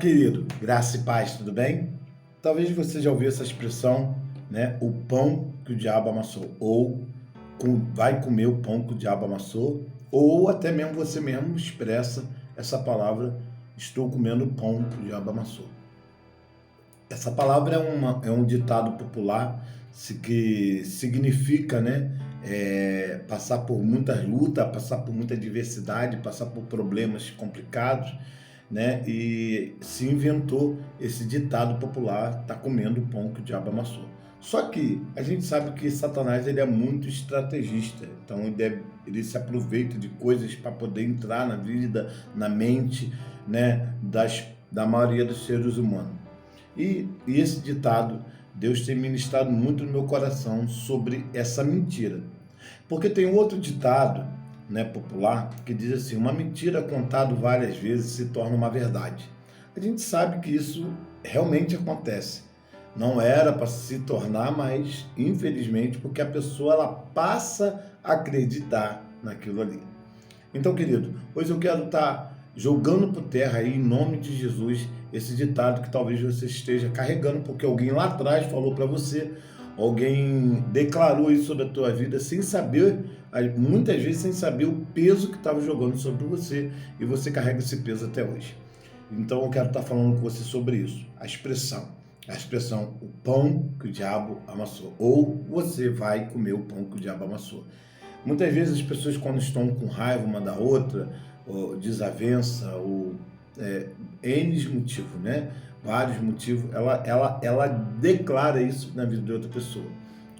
querido, graça e paz, tudo bem? Talvez você já ouviu essa expressão, né? O pão que o diabo amassou, ou vai comer o pão que o diabo amassou, ou até mesmo você mesmo expressa essa palavra, estou comendo o pão que o diabo amassou. Essa palavra é um ditado popular que significa, né? Passar por muitas lutas, passar por muita diversidade, passar por problemas complicados, né? E se inventou esse ditado popular, tá comendo o pão que o diabo amassou. Só que a gente sabe que Satanás ele é muito estrategista, então ele se aproveita de coisas para poder entrar na vida, na mente, né? Da maioria dos seres humanos. E esse ditado, Deus tem ministrado muito no meu coração sobre essa mentira. Porque tem outro ditado, né, popular, que diz assim: uma mentira contada várias vezes se torna uma verdade. A gente sabe que isso realmente acontece. Não era para se tornar, mas infelizmente, porque a pessoa ela passa a acreditar naquilo ali. Então, querido, hoje eu quero estar jogando por terra aí, em nome de Jesus, esse ditado que talvez você esteja carregando, porque alguém lá atrás falou para você, alguém declarou isso sobre a tua vida sem saber, muitas vezes sem saber o peso que estava jogando sobre você, e você carrega esse peso até hoje. Então eu quero estar falando com você sobre isso, a expressão, o pão que o diabo amassou, ou você vai comer o pão que o diabo amassou. Muitas vezes as pessoas, quando estão com raiva uma da outra, ou desavença, ou N motivos, né? Vários motivos, ela declara isso na vida de outra pessoa.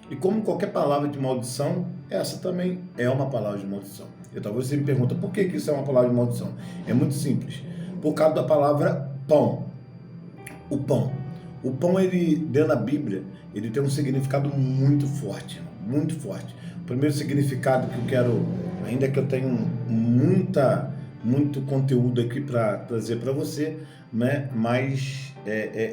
E como qualquer palavra de maldição, essa também é uma palavra de maldição. Então você me pergunta, por que isso é uma palavra de maldição? É muito simples. Por causa da palavra pão. O pão. O pão, ele, dentro da Bíblia, ele tem um significado muito forte, muito forte. O primeiro significado que eu quero, ainda que eu tenha muito conteúdo aqui para trazer para você, né? Mas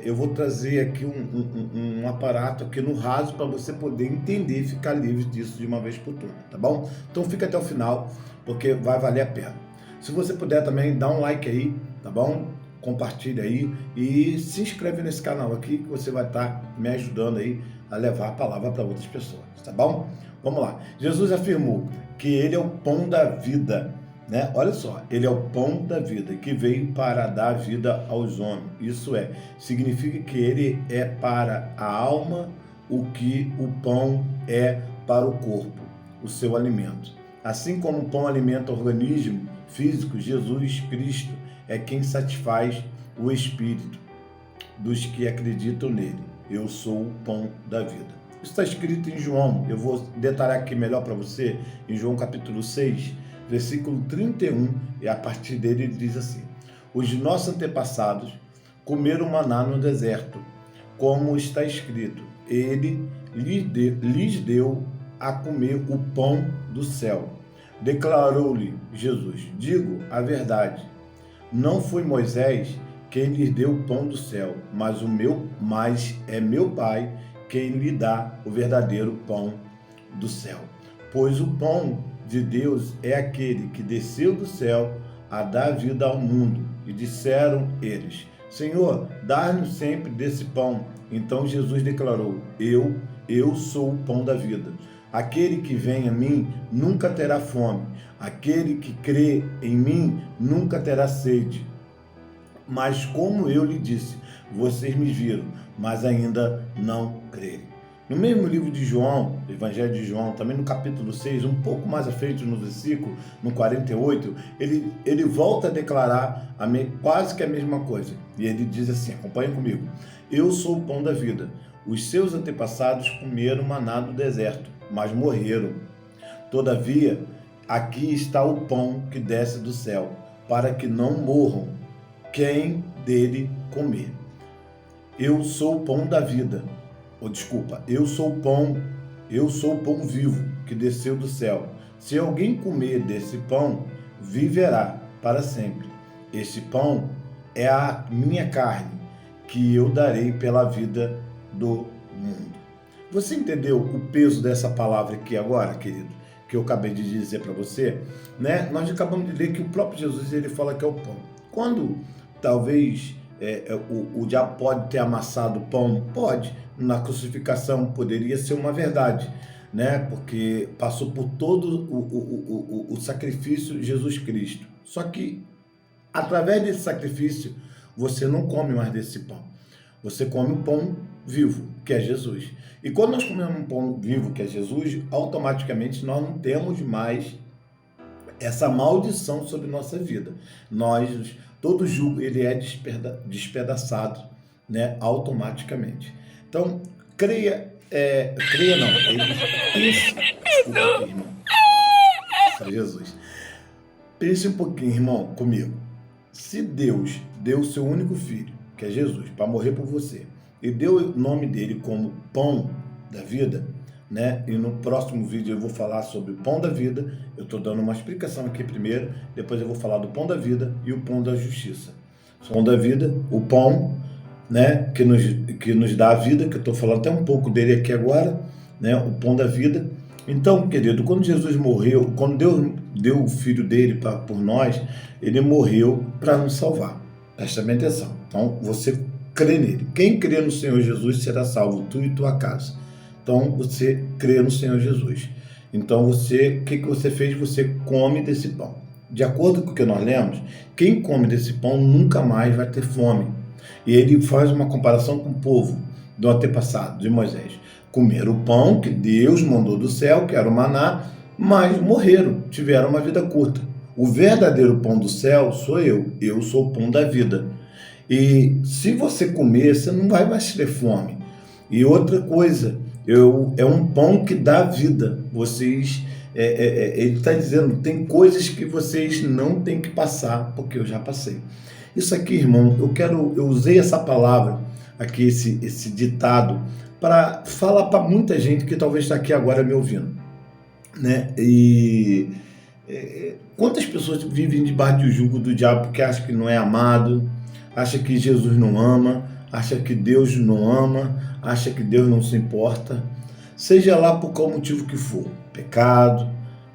eu vou trazer aqui um aparato aqui no raso para você poder entender e ficar livre disso de uma vez por todas, tá bom? Então fica até o final, porque vai valer a pena. Se você puder também, dá um like aí, tá bom? Compartilha aí e se inscreve nesse canal aqui que você vai estar me ajudando aí a levar a palavra para outras pessoas, tá bom? Vamos lá. Jesus afirmou que ele é o pão da vida, né? Olha só, ele é o pão da vida que veio para dar vida aos homens. Isso significa que ele é para a alma o que o pão é para o corpo, o seu alimento. Assim como o pão alimenta o organismo físico, Jesus Cristo é quem satisfaz o espírito dos que acreditam nele. Eu sou o pão da vida. Isso está escrito em João, eu vou detalhar aqui melhor para você, em João capítulo 6, versículo 31, e a partir dele ele diz assim: os nossos antepassados comeram maná no deserto, como está escrito, ele lhes deu a comer o pão do céu. Declarou-lhe Jesus: digo a verdade, não foi Moisés quem lhes deu o pão do céu, mas é meu Pai quem lhe dá o verdadeiro pão do céu. Pois o pão de Deus é aquele que desceu do céu a dar vida ao mundo. E disseram eles: Senhor, dá-nos sempre desse pão. Então Jesus declarou: Eu sou o pão da vida. Aquele que vem a mim nunca terá fome. Aquele que crê em mim nunca terá sede. Mas como eu lhe disse, vocês me viram, mas ainda não creem. No mesmo livro de João, Evangelho de João, também no capítulo 6, um pouco mais à frente no versículo, no 48, ele volta a declarar quase que a mesma coisa. E ele diz assim, acompanha comigo: eu sou o pão da vida. Os seus antepassados comeram maná do deserto, mas morreram. Todavia, aqui está o pão que desce do céu, para que não morram quem dele comer. Eu sou o pão da vida. Eu sou o pão vivo que desceu do céu. Se alguém comer desse pão, viverá para sempre. Esse pão é a minha carne, que eu darei pela vida do mundo. Você entendeu o peso dessa palavra aqui agora, querido? Que eu acabei de dizer para você, né? Nós acabamos de ler que o próprio Jesus ele fala que é o pão. Quando talvez o diabo pode ter amassado o pão? Pode. Na crucificação poderia ser uma verdade, né? Porque passou por todo o sacrifício de Jesus Cristo. Só que, através desse sacrifício, você não come mais desse pão. Você come o pão vivo, que é Jesus. E quando nós comemos um pão vivo, que é Jesus, automaticamente nós não temos mais essa maldição sobre nossa vida. Todo jugo, ele é despedaçado, né, automaticamente. Então, creia não, ele pensa, desculpa aqui, irmão. Jesus. Pense um pouquinho, irmão, comigo. Se Deus deu o seu único filho, que é Jesus, para morrer por você, e deu o nome dele como pão da vida, né? E no próximo vídeo eu vou falar sobre o pão da vida. Eu estou dando uma explicação aqui primeiro, depois eu vou falar do pão da vida e o pão da justiça. O pão da vida, o pão, né, que nos dá a vida, que eu estou falando até um pouco dele aqui agora, né, o pão da vida. Então, querido, quando Jesus morreu, quando Deus deu o filho dele por nós, ele morreu para nos salvar. Presta bem atenção. Então, você crê nele. Quem crê no Senhor Jesus será salvo, tu e tua casa. Então, você crê no Senhor Jesus. Então, o que você fez? Você come desse pão. De acordo com o que nós lemos, quem come desse pão nunca mais vai ter fome. E ele faz uma comparação com o povo do antepassado, de Moisés. Comeram o pão que Deus mandou do céu, que era o maná, mas morreram, tiveram uma vida curta. O verdadeiro pão do céu sou eu sou o pão da vida. E se você comer, você não vai mais ter fome. E outra coisa, é um pão que dá vida. Ele está dizendo, tem coisas que vocês não têm que passar, porque eu já passei. Isso aqui, irmão, eu usei essa palavra aqui, esse ditado, para falar para muita gente que talvez está aqui agora me ouvindo, né? E quantas pessoas vivem debaixo do jugo do diabo porque acham que não é amado, acham que Jesus não ama, acham que Deus não ama, acham que Deus não se importa, seja lá por qual motivo que for, pecado,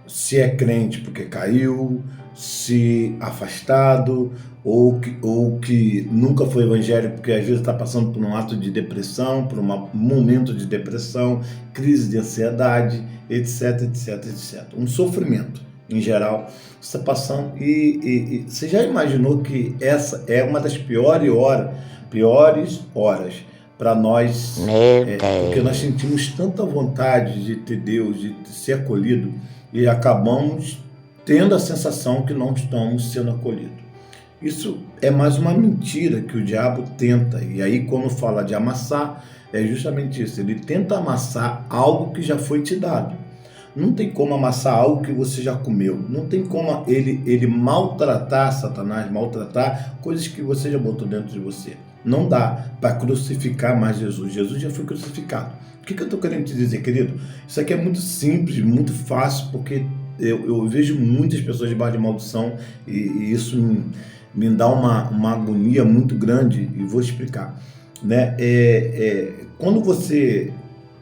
se é crente porque caiu, se afastado, ou que nunca foi evangélico porque às vezes está passando por um ato de depressão, por um momento de depressão, crise de ansiedade, etc, etc, etc. Um sofrimento, em geral, está passando. E você já imaginou que essa é uma das piores horas para nós, porque nós sentimos tanta vontade de ter Deus, de ser acolhido, e acabamos tendo a sensação que não estamos sendo acolhidos. Isso é mais uma mentira que o diabo tenta. E aí, quando fala de amassar, é justamente isso. Ele tenta amassar algo que já foi te dado. Não tem como amassar algo que você já comeu. Não tem como ele maltratar Satanás, maltratar coisas que você já botou dentro de você. Não dá para crucificar mais Jesus. Jesus já foi crucificado. O que eu estou querendo te dizer, querido? Isso aqui é muito simples, muito fácil, porque eu vejo muitas pessoas debaixo de maldição e isso me dá uma agonia muito grande, e vou explicar, né? Quando você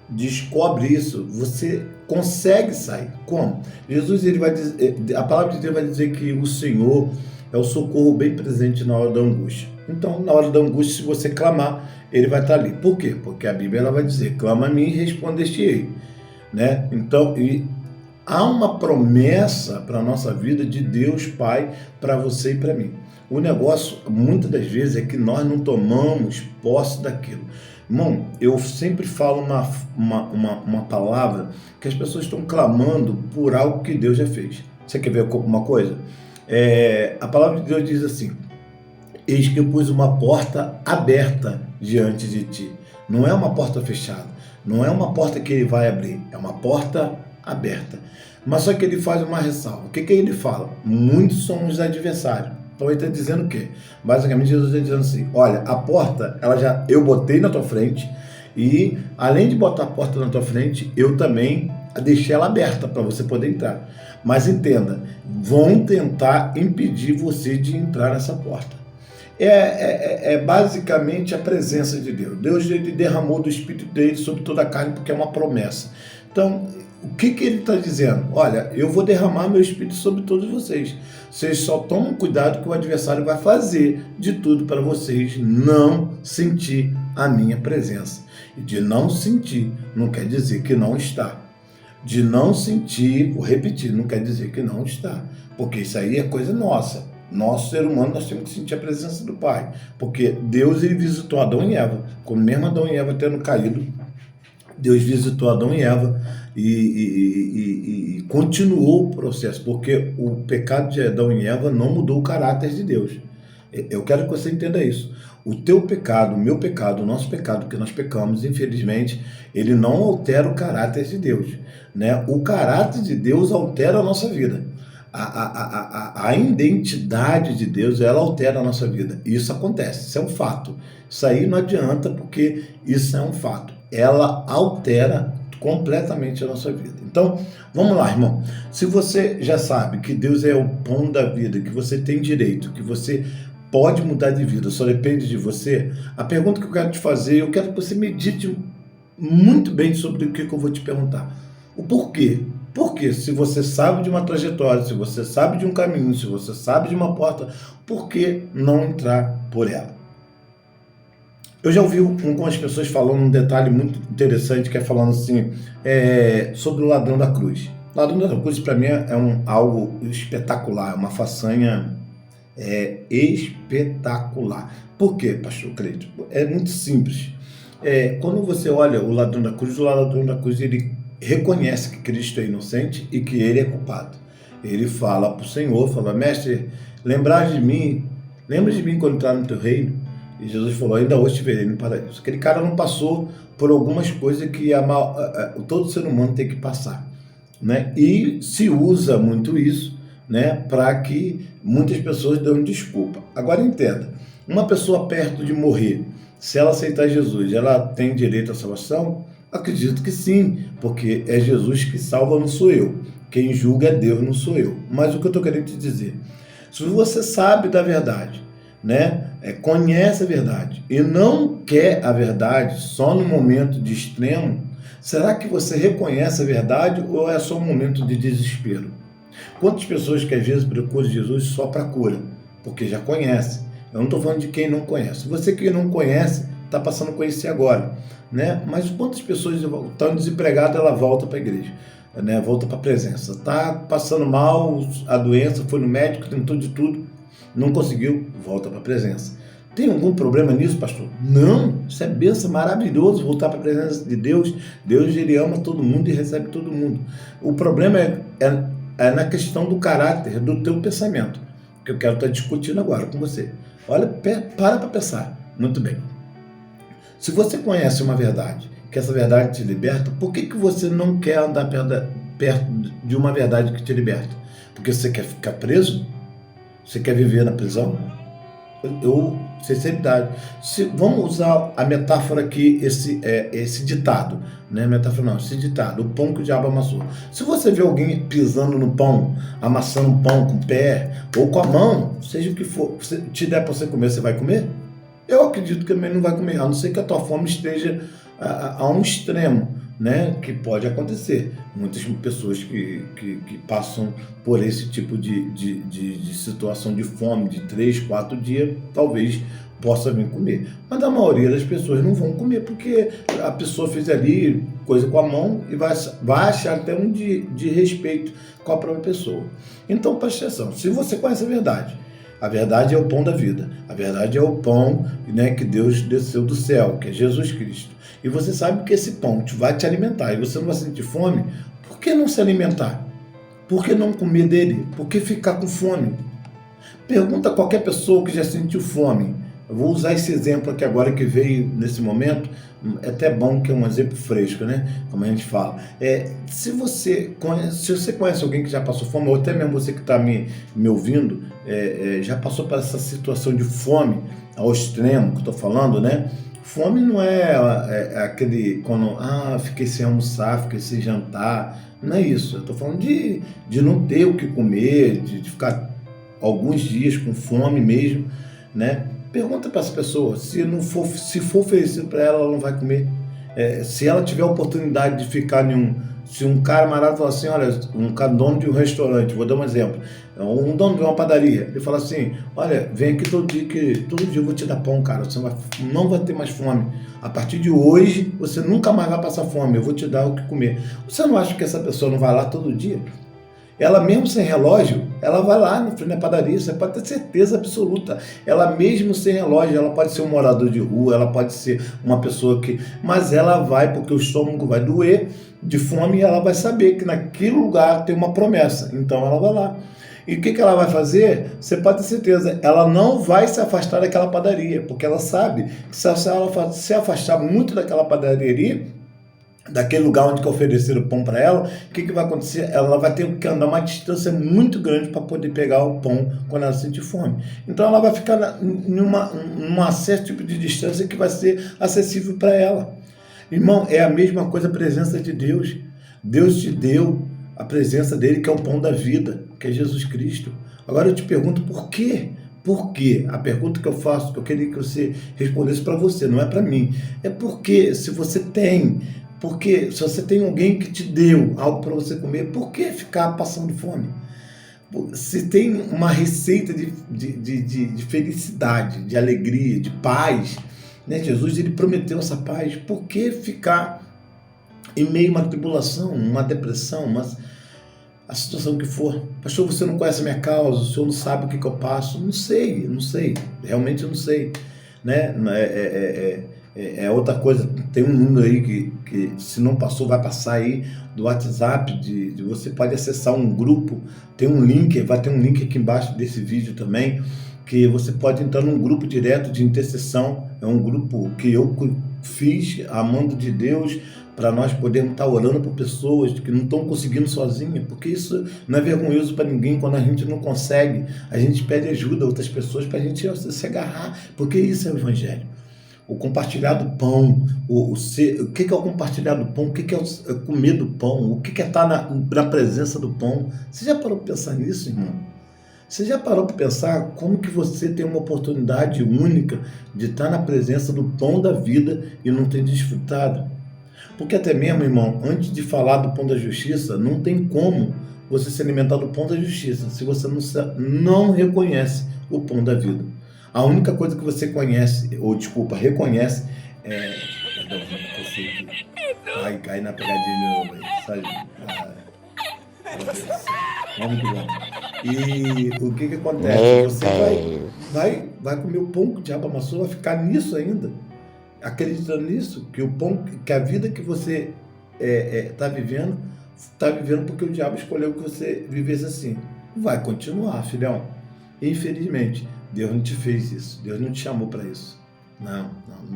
descobre isso, você consegue sair. Como? Jesus, ele vai dizer, a palavra de Deus vai dizer que o Senhor é o socorro bem presente na hora da angústia. Então, na hora da angústia, se você clamar, ele vai estar ali. Por quê? Porque a Bíblia ela vai dizer, clama a mim e respondeste-ei, né? Então, há uma promessa para a nossa vida de Deus Pai para você e para mim. O negócio, muitas das vezes, é que nós não tomamos posse daquilo. Irmão, eu sempre falo uma palavra que as pessoas estão clamando por algo que Deus já fez. Você quer ver uma coisa? A palavra de Deus diz assim, eis que eu pus uma porta aberta diante de ti. Não é uma porta fechada, não é uma porta que ele vai abrir, é uma porta aberta. Mas só que ele faz uma ressalva. O que ele fala? Muitos são os adversários. Então ele está dizendo o quê? Basicamente Jesus está dizendo assim, olha, a porta, eu botei na tua frente, e além de botar a porta na tua frente, eu também deixei ela aberta para você poder entrar. Mas entenda, vão tentar impedir você de entrar nessa porta. É basicamente a presença de Deus. Deus, ele derramou do Espírito dele sobre toda a carne, porque é uma promessa. Então, o que ele está dizendo? Olha, eu vou derramar meu Espírito sobre todos vocês. Vocês só tomam cuidado que o adversário vai fazer de tudo para vocês não sentir a minha presença. E de não sentir não quer dizer que não está. De não sentir, vou repetir, não quer dizer que não está. Porque isso aí é coisa nossa. Nosso ser humano, nós temos que sentir a presença do Pai. Porque Deus, ele visitou Adão e Eva. Como mesmo Adão e Eva tendo caído, Deus visitou Adão e Eva e continuou o processo. Porque o pecado de Adão e Eva não mudou o caráter de Deus. Eu quero que você entenda isso. O teu pecado, o meu pecado, o nosso pecado, que nós pecamos, infelizmente, ele não altera o caráter de Deus, né? O caráter de Deus altera a nossa vida. A identidade de Deus, ela altera a nossa vida. Isso acontece, isso é um fato. Isso aí não adianta, porque isso é um fato. Ela altera completamente a nossa vida. Então, vamos lá, irmão. Se você já sabe que Deus é o pão da vida, que você tem direito, que você pode mudar de vida, só depende de você, a pergunta que eu quero te fazer, eu quero que você medite muito bem sobre o que eu vou te perguntar. O porquê? Porque se você sabe de uma trajetória, se você sabe de um caminho, se você sabe de uma porta, por que não entrar por ela? Eu já ouvi algumas pessoas falando um detalhe muito interessante, que é falando assim, sobre o ladrão da cruz. O ladrão da cruz, para mim, é algo espetacular, uma façanha espetacular. Por quê, pastor Cleito? É muito simples. Quando você olha o ladrão da cruz, ele reconhece que Cristo é inocente e que ele é culpado. Ele fala para o Senhor, fala, mestre, lembra de mim quando entrar no teu reino? E Jesus falou, ainda hoje te verei no paraíso. Aquele cara não passou por algumas coisas que todo ser humano tem que passar, né? E se usa muito isso, né, para que muitas pessoas dão desculpa. Agora entenda, uma pessoa perto de morrer, se ela aceitar Jesus, ela tem direito à salvação? Acredito que sim, porque é Jesus que salva, não sou eu. Quem julga é Deus, não sou eu. Mas o que eu estou querendo te dizer, se você sabe da verdade, né, conhece a verdade e não quer a verdade só no momento de extremo, será que você reconhece a verdade ou é só um momento de desespero? Quantas pessoas que às vezes procuram Jesus só para cura, porque já conhece? Eu não estou falando de quem não conhece. Você que não conhece, está passando a conhecer agora, né? Mas quantas pessoas estão desempregadas, ela volta para a igreja, né? Volta para a presença. Está passando mal a doença, foi no médico, tentou de tudo, não conseguiu, volta para a presença. Tem algum problema nisso, pastor? Não, isso é bênção, maravilhoso voltar para a presença de Deus. Deus, ele ama todo mundo e recebe todo mundo. O problema é na questão do caráter, do teu pensamento, que eu quero estar discutindo agora com você. Olha, para pensar. Muito bem. Se você conhece uma verdade, que essa verdade te liberta, por que você não quer andar perto de uma verdade que te liberta? Porque você quer ficar preso? Você quer viver na prisão? Sinceridade. Vamos usar a metáfora aqui, esse ditado, né? Metáfora não, esse ditado, o pão que o diabo amassou. Se você vê alguém pisando no pão, amassando o pão com o pé ou com a mão, seja o que for, se te der para você comer, você vai comer? Eu acredito que também não vai comer, a não ser que a tua fome esteja a um extremo, né? Que pode acontecer. Muitas pessoas que passam por esse tipo de situação de fome de 3, 4 dias, talvez possa vir comer. Mas a maioria das pessoas não vão comer, porque a pessoa fez ali coisa com a mão e vai achar até um de respeito com a própria pessoa. Então, preste atenção, se você conhece a verdade é o pão da vida. A verdade é o pão, né, que Deus desceu do céu, que é Jesus Cristo. E você sabe que esse pão vai te alimentar e você não vai sentir fome. Por que não se alimentar? Por que não comer dele? Por que ficar com fome? Pergunta a qualquer pessoa que já sentiu fome. Eu vou usar esse exemplo aqui agora que veio nesse momento. É até bom que é um exemplo fresco, né? Como a gente fala. Se você conhece alguém que já passou fome, ou até mesmo você que está me ouvindo, já passou por essa situação de fome ao extremo que eu estou falando, né? Fome não é aquele quando fiquei sem almoçar, fiquei sem jantar. Não é isso. Eu estou falando de não ter o que comer, de ficar alguns dias com fome mesmo, né? Pergunta para essa pessoa, se for oferecido para ela, ela não vai comer. Se ela tiver a oportunidade de ficar se um camarada falar assim, olha, dono de um restaurante, vou dar um exemplo, um dono de uma padaria, ele fala assim, olha, vem aqui todo dia, que todo dia eu vou te dar pão, cara, você não vai ter mais fome. A partir de hoje, você nunca mais vai passar fome, eu vou te dar o que comer. Você não acha que essa pessoa não vai lá todo dia? Ela mesmo sem relógio, ela vai lá no frente da padaria, você pode ter certeza absoluta. Ela mesmo sem relógio, ela pode ser um morador de rua, ela pode ser uma pessoa que... Mas ela vai, porque o estômago vai doer de fome, e ela vai saber que naquele lugar tem uma promessa. Então ela vai lá. E o que ela vai fazer? Você pode ter certeza, ela não vai se afastar daquela padaria, porque ela sabe que se ela se afastar muito daquela padaria, daquele lugar onde que ofereceram o pão para ela, o que vai acontecer? Ela vai ter que andar uma distância muito grande para poder pegar o pão quando ela sentir fome. Então ela vai ficar numa certo tipo de distância que vai ser acessível para ela. Irmão, é a mesma coisa a presença de Deus. Deus te deu a presença dele, que é o pão da vida, que é Jesus Cristo. Agora eu te pergunto, por quê? Por quê? A pergunta que eu faço, que eu queria que você respondesse para você, não é para mim. É porque se você tem... Porque se você tem alguém que te deu algo para você comer, por que ficar passando fome? Se tem uma receita de felicidade, de alegria, de paz, né? Jesus, ele prometeu essa paz. Por que ficar em meio a uma tribulação, uma depressão, a situação que for? Pastor, você não conhece a minha causa, o senhor não sabe o que eu passo. Não sei, realmente eu não sei, né? É outra coisa, tem um número aí que se não passou, vai passar aí do WhatsApp, você pode acessar um grupo, tem um link, vai ter um link aqui embaixo desse vídeo também, que você pode entrar num grupo direto de intercessão. É um grupo que eu fiz, amando de Deus, para nós podermos estar orando por pessoas que não estão conseguindo sozinhas, porque isso não é vergonhoso para ninguém. Quando a gente não consegue, a gente pede ajuda a outras pessoas para a gente se agarrar, porque isso é o Evangelho. O compartilhar do pão, o que é o compartilhar do pão, o que é comer do pão, o que é estar na presença do pão. Você já parou para pensar nisso, irmão? Você já parou para pensar como que você tem uma oportunidade única de estar na presença do pão da vida e não tem desfrutado? Porque até mesmo, irmão, antes de falar do pão da justiça, não tem como você se alimentar do pão da justiça se você não reconhece o pão da vida. A única coisa que você conhece, ou desculpa, reconhece, Perdão, não consigo. Ai, cai na pegadinha de novo. Vamos que vamos. E o que acontece? Você vai comer o pão que o diabo amassou, vai ficar nisso ainda, acreditando nisso, que o pão, que a vida que você está vivendo porque o diabo escolheu que você vivesse assim. Vai continuar, filhão. Infelizmente, Deus não te fez isso. Deus não te chamou para isso. Não,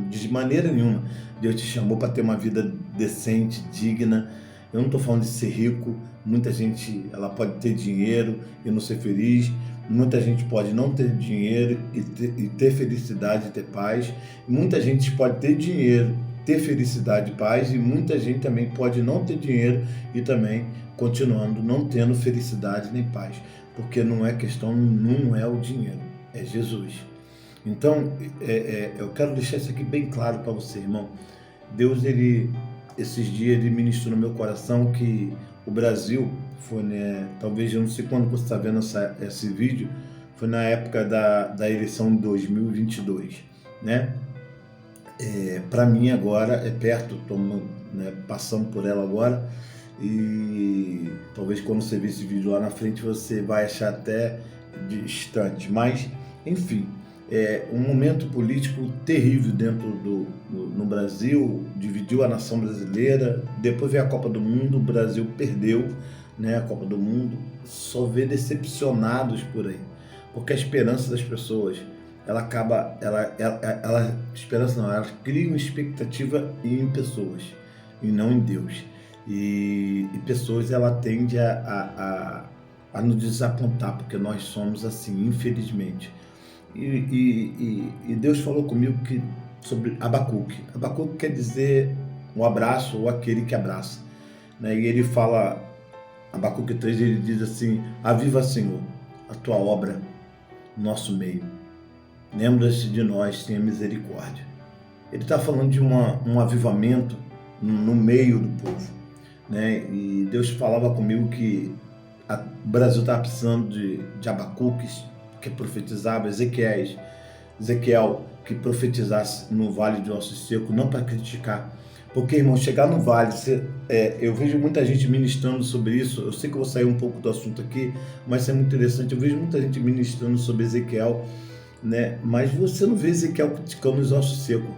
de maneira nenhuma. Deus te chamou para ter uma vida decente, digna. Eu não estou falando de ser rico. Muita gente, ela pode ter dinheiro e não ser feliz. Muita gente pode não ter dinheiro e ter felicidade e ter paz. Muita gente pode ter dinheiro, ter felicidade e paz. E muita gente também pode não ter dinheiro e também continuando não tendo felicidade nem paz. Porque não é questão, não é o dinheiro, é Jesus. Então, eu quero deixar isso aqui bem claro para você, irmão. Deus, esses dias, ele ministrou no meu coração que o Brasil foi, né, talvez, eu não sei quando você está vendo esse vídeo, foi na época da eleição de 2022, né? Para mim agora é perto, passando por ela agora, e talvez quando você ver esse vídeo lá na frente você vai achar até distante, mas enfim, é um momento político terrível no Brasil, dividiu a nação brasileira. Depois veio a Copa do Mundo, o Brasil perdeu, né, a Copa do Mundo. Só vê decepcionados por aí, porque a esperança das pessoas, ela cria uma expectativa em pessoas e não em Deus. E pessoas, ela tende a nos desapontar, porque nós somos assim, infelizmente. E Deus falou comigo sobre Abacuque. Abacuque quer dizer um abraço ou aquele que abraça, né? E ele fala, Abacuque 3, ele diz assim: aviva, Senhor, a tua obra no nosso meio. lembra-se de nós, tenha misericórdia. Ele está falando de um avivamento no meio do povo, né? E Deus falava comigo que o Brasil estava precisando de Abacuques, que profetizava, Ezequiel, que profetizasse no vale de ossos secos, não para criticar. Porque, irmão, chegar no vale, eu vejo muita gente ministrando sobre isso. Eu sei que eu vou sair um pouco do assunto aqui, mas isso é muito interessante. Eu vejo muita gente ministrando sobre Ezequiel, né? Mas você não vê Ezequiel criticando os ossos secos.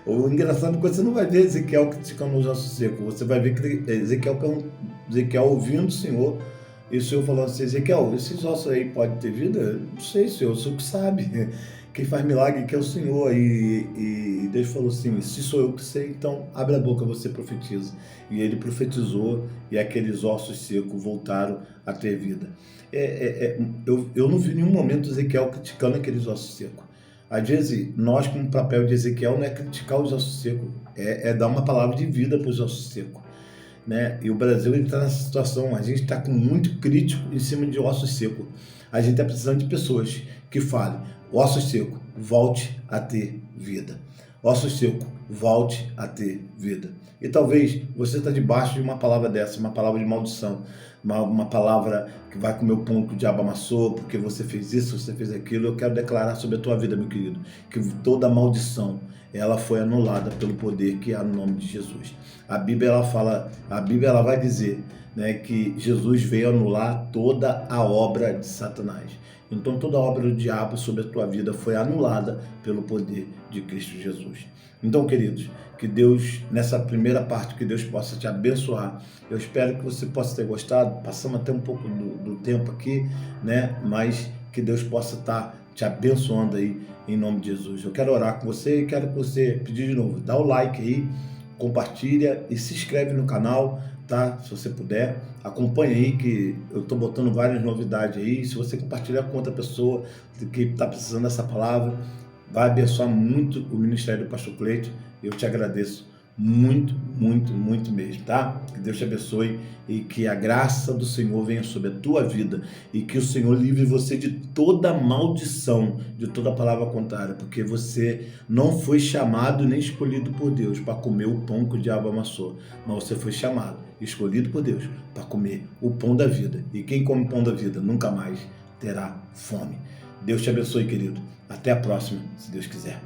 O engraçado é que você não vai ver Ezequiel criticando os ossos secos. Você vai ver que Ezequiel ouvindo o Senhor, e o Senhor falando assim: Ezequiel, esses ossos aí podem ter vida? Não sei, Senhor, o Senhor que sabe. Quem faz milagre que é o Senhor. E Deus falou assim: se sou eu que sei, então abre a boca, você profetiza. E ele profetizou, e aqueles ossos secos voltaram a ter vida. Eu não vi em nenhum momento Ezequiel criticando aqueles ossos secos. Às vezes, nós, como papel de Ezequiel, não é criticar os ossos secos, é dar uma palavra de vida para os ossos secos, né? E o Brasil está nessa situação. A gente está com muito crítico em cima de ossos secos. A gente está precisando de pessoas que falem: ossos secos, volte a ter vida. Ossos secos, volte a ter vida. E talvez você está debaixo de uma palavra dessa, uma palavra de maldição, uma palavra que vai comer o pão que o diabo amassou, porque você fez isso, você fez aquilo. Eu quero declarar sobre a tua vida, meu querido, que toda maldição, ela foi anulada pelo poder que há no nome de Jesus. A Bíblia ela vai dizer, né, que Jesus veio anular toda a obra de Satanás. Então toda a obra do diabo sobre a tua vida foi anulada pelo poder de Cristo Jesus. Então, queridos, que Deus, nessa primeira parte, que Deus possa te abençoar. Eu espero que você possa ter gostado. Passamos até um pouco do tempo aqui, né? Mas que Deus possa estar te abençoando aí, em nome de Jesus. Eu quero orar com você e quero que você, pedir de novo, dá o like aí, compartilha e se inscreve no canal, tá? Se você puder, acompanha aí que eu estou botando várias novidades aí. Se você compartilhar com outra pessoa que está precisando dessa palavra, vai abençoar muito o ministério do Pastor Cleiton. Eu te agradeço muito, muito, muito mesmo, tá? Que Deus te abençoe e que a graça do Senhor venha sobre a tua vida e que o Senhor livre você de toda maldição, de toda palavra contrária, porque você não foi chamado nem escolhido por Deus para comer o pão que o diabo amassou, mas você foi chamado, escolhido por Deus para comer o pão da vida. E quem come o pão da vida nunca mais terá fome. Deus te abençoe, querido. Até a próxima, se Deus quiser.